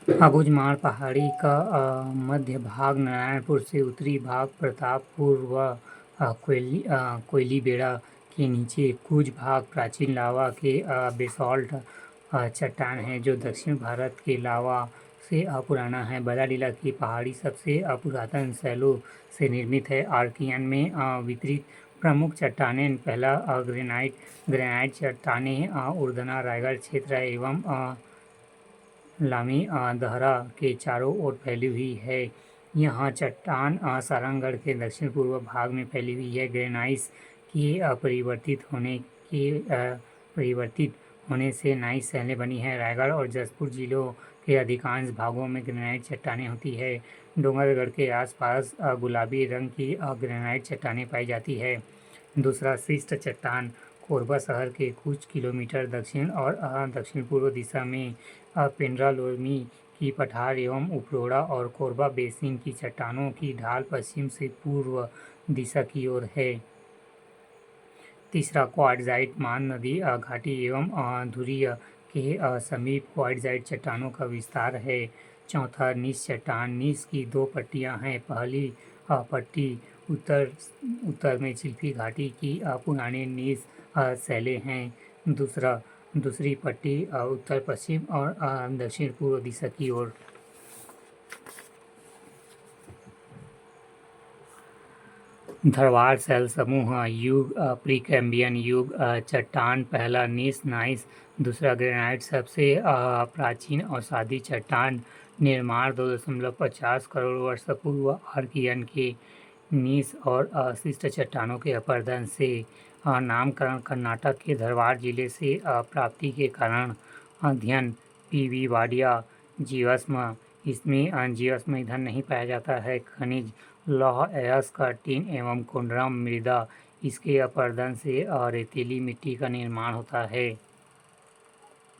अबूझमाड़ पहाड़ी का मध्य भाग नारायणपुर से उत्तरी भाग प्रतापपुर व कोयली बेड़ा के नीचे कुछ भाग प्राचीन लावा के बेसाल्ट चट्टान है जो दक्षिण भारत के लावा से पुराना है। बलाडीला की पहाड़ी सबसे पुरातन शैलों से निर्मित है। आर्कियन में वितरित प्रमुख चट्टानें पहला ग्रेनाइट चट्टानें उर्दना रायगढ़ क्षेत्र एवं लामी दहरा के चारों ओर फैली हुई है। यह चट्टान सारंगगढ़ के दक्षिण पूर्व भाग में फैली हुई है। ग्रेनाइट के परिवर्तित होने से नई शैलें बनी हैं। रायगढ़ और जशपुर जिलों के अधिकांश भागों में ग्रेनाइट चट्टानें होती है। डोंगरगढ़ के आसपास गुलाबी रंग की ग्रेनाइट चट्टानें पाई जाती है। दूसरा शिष्ट चट्टान कोरबा शहर के कुछ किलोमीटर दक्षिण और दक्षिण पूर्व दिशा में पेंड्रा लोरमी की पठार एवं उपरोड़ा और कोरबा बेसिन की चट्टानों की ढाल पश्चिम से पूर्व दिशा की ओर है। तीसरा क्वार्टजाइट मान नदी घाटी एवं धुरिया के समीप क्वार्टजाइट चट्टानों का विस्तार है। चौथा नीस चट्टान। नीस की दो पट्टियां हैं। पहली पट्टी उत्तर में चिल्फी घाटी की पुरानी नीस शैलें हैं। दूसरी पट्टी उत्तर पश्चिम और दक्षिण पूर्व दिशा की ओर। धरवार शैल समूह युग प्रीकैम्बियन युग चट्टान। पहला नीस दूसरा ग्रेनाइट। सबसे प्राचीन अवसादी चट्टान। निर्माण 2.50 करोड़ वर्ष पूर्व आर्कियन के नीस और शिष्ट चट्टानों के अपरदन से। नामकरण कर्नाटक के धरवाड़ जिले से प्राप्ति के कारण। अध्ययन पी.वी. वाडिया। जीवाश्म इसमें जीवाश्म ईंधन नहीं पाया जाता है। खनिज लौह अयस्क टिन एवं कुंडरम मृदा। इसके अपरदन से रेतीली मिट्टी का निर्माण होता है।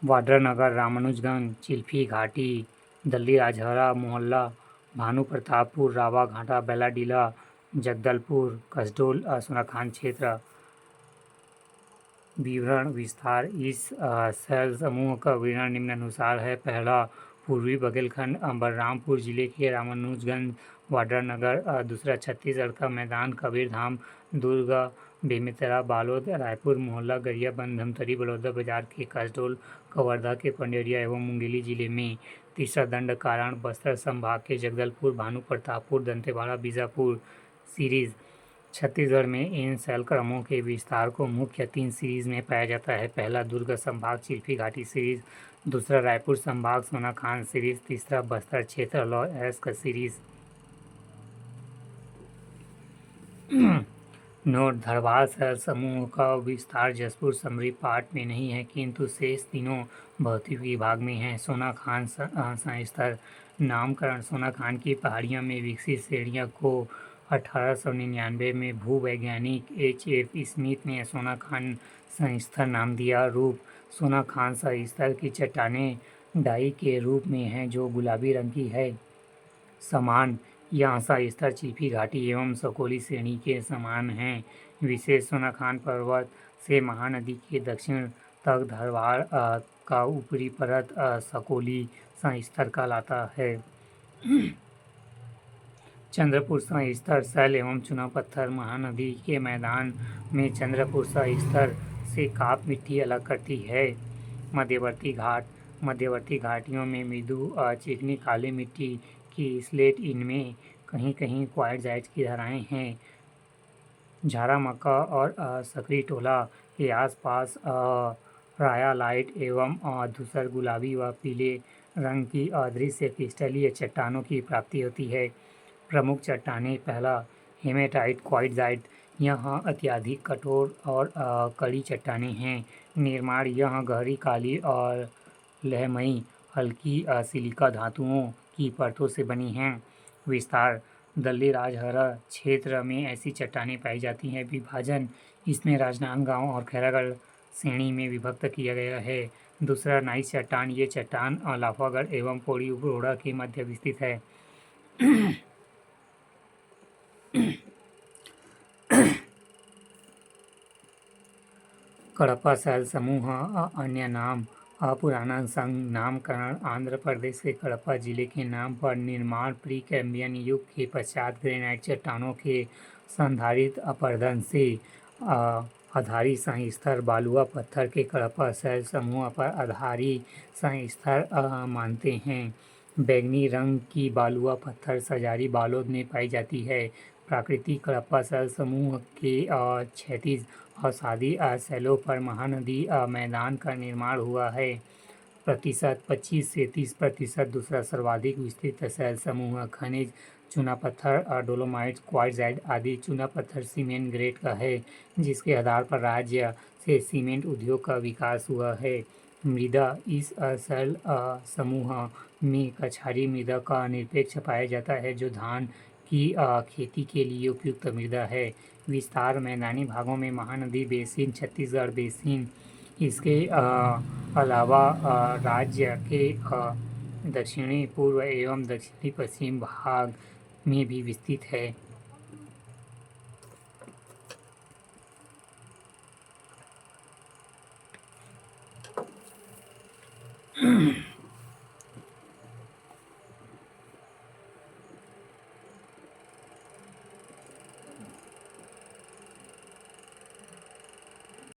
वाड्रानगर रामानुजगंज चिल्फी घाटी दल्ली राजहरा मोहल्ला भानु प्रतापपुर रावा घाटा बेलाडीला जगदलपुर कसडोल सोनाखान क्षेत्र। विवरण विस्तार। इस शैल समूह का विवरण निम्नानुसार है। पहला पूर्वी बघेलखंड बलरामपुर जिले के रामानुजगंज वाड्रानगर। दूसरा छत्तीसगढ़ का मैदान कबीरधाम दुर्ग बेमेतरा बालोद रायपुर मोहल्ला गरियाबंद धमतरी बड़ौदा बाजार के कसडोल कवर्धा के पंडेरिया एवं मुंगेली जिले में। तीसरा दंडकारण्य बस्तर संभाग के जगदलपुर भानु प्रतापपुर दंतेवाड़ा बीजापुर। सीरीज छत्तीसगढ़ में इन शैलक्रमों के विस्तार को मुख्य 3 सीरीज में पाया जाता है। पहला दुर्ग संभाग चिल्फी घाटी सीरीज। दूसरा रायपुर संभाग सोनाखान सीरीज। तीसरा बस्तर क्षेत्र लौह अयस्क सीरीज। नोट। धरवार शैल समूह का विस्तार जशपुर समरी पाठ में नहीं है किंतु शेष तीनों भौतिक विभाग में है। सोनाखान संस्तर। नामकरण सोनाखान की पहाड़ियों में विकसित श्रेणियों को 1899 में भूवैज्ञानिक H.F. स्मिथ ने सोनाखान संस्तर नाम दिया। रूप सोनाखान संस्तर की चट्टानें डाई के रूप में हैं जो गुलाबी रंग की है। समान यह संस्तर चिल्फी घाटी एवं सकोली श्रेणी के समान हैं। विशेष सोनाखान पर्वत से महानदी के दक्षिण तक धरवाड़ का ऊपरी परत सकोली संस्तर कहलाता है। चंद्रपुर संस्तर शैल एवं चुना पत्थर। महानदी के मैदान में चंद्रपुर संस्तर से काप मिट्टी अलग करती है। मध्यवर्ती घाटियों में मृदु चिकनी काली मिट्टी की स्लेट। इनमें कहीं कहीं क्वार्टजाइट की धाराएं हैं। झारामक्का और सकरी टोला के आसपास रायालाइट एवं धूसर गुलाबी व पीले रंग की अदृश्य क्रिस्टलीय चट्टानों की प्राप्ति होती है। प्रमुख चट्टानें। पहला हेमेटाइट क्वार्टजाइट। यह अत्यधिक कठोर और कड़ी चट्टानें हैं। निर्माण यह गहरी काली और लहमयी हल्की सिलिका धातुओं की परतों से बनी हैं। विस्तार दल्ली राजहरा क्षेत्र में ऐसी चट्टानें पाई जाती हैं। विभाजन इसमें राजनांदगांव और खैरागढ़ श्रेणी में विभक्त किया गया है। दूसरा नाइस चट्टान। ये चट्टान लाफागढ़ एवं पौड़ी उपरोड़ा के मध्य विस्तृत है। कडप्पा शैल समूह अन्य नाम पुराना संघ नामकरण आंध्र प्रदेश के कडपा जिले के नाम पर निर्माण प्री कैम्बियन युग के पश्चात ग्रेनाइट चट्टानों के संधारित अपरदन से आधारित संस्तर बालुआ पत्थर के कडपा शैल समूह पर आधारित संस्तर मानते हैं। बैंगनी रंग की बालुआ पत्थर सजारी बालोद में पाई जाती है। प्राकृतिक कडपा शैल समूह के क्षैतिज अवसादी शैलों पर महानदी मैदान का निर्माण हुआ है। प्रतिशत 25 से 30%। दूसरा सर्वाधिक विस्तृत शैल समूह खनिज चूना पत्थर डोलोमाइट क्वार्ट्ज़ाइट आदि चूना पत्थर सीमेंट ग्रेड का है, जिसके आधार पर राज्य से सीमेंट उद्योग का विकास हुआ है। मृदा इस शैल समूह में कछारी मृदा का निरपेक्ष पाया जाता है, जो धान की खेती के लिए उपयुक्त मृदा है। विस्तार मैदानी भागों में महानदी बेसिन, छत्तीसगढ़ बेसिन, इसके अलावा राज्य के दक्षिणी पूर्व एवं दक्षिणी पश्चिम भाग में भी विस्तृत है।